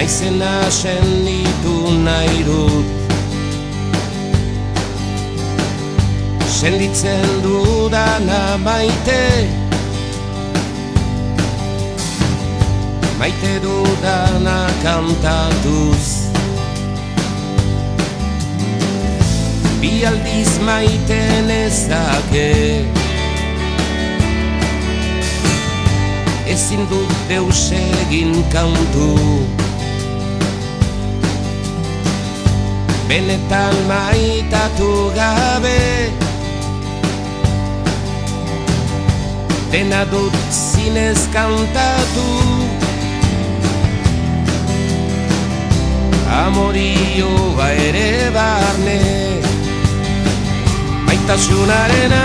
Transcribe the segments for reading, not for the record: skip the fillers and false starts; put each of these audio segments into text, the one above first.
naizena senditu nahi dut. Senditzen dudana maite, maite dudana kantatuz. Bi aldiz maite nezake, ezin dut deus egin kantu. Benetan maitatu gabe, dena dut zinez kantatu. Amorioa ere barne, maitasunarena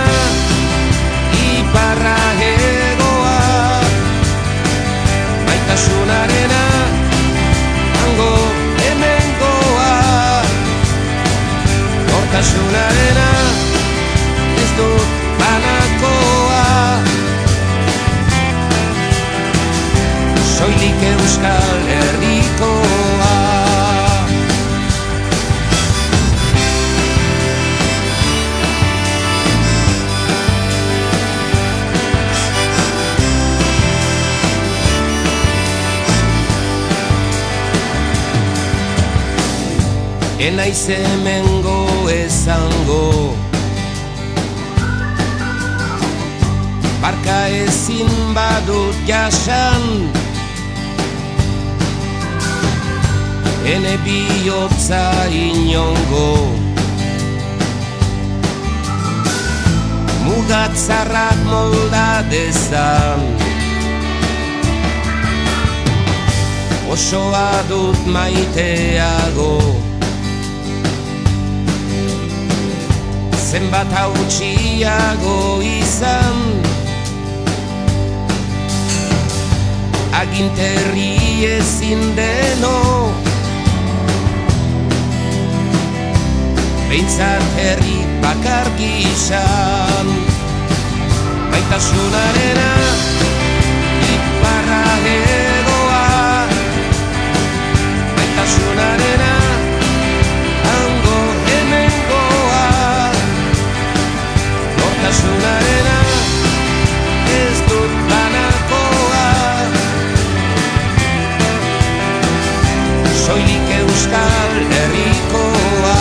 iparra hegoa, maitasunarena hango hemengoa, nortasunarena ez dut banakoa. Soilik Euskal Herrikoa. Enaiz hemengo esango, barka ezin badut jasan, ene bihotza inongo. Mugatzarrak molda dezan, osoa dut maiteago. Zenbat hautsiago izan, aginterri ezin deno, behintzat herri bakar gizan. Maitasunarena iparra hegoa, maitasunarena hango hemengoa, nortasunarena ez dut banakoa. Soilik Euskal Herrikoa.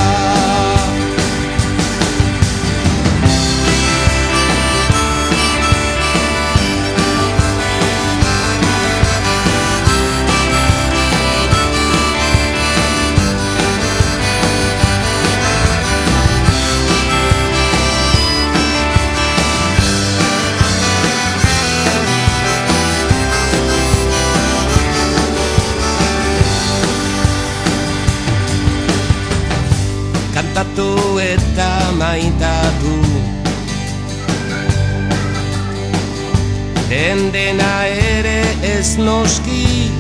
Kantatu eta maitatu, den dena ere ez noski,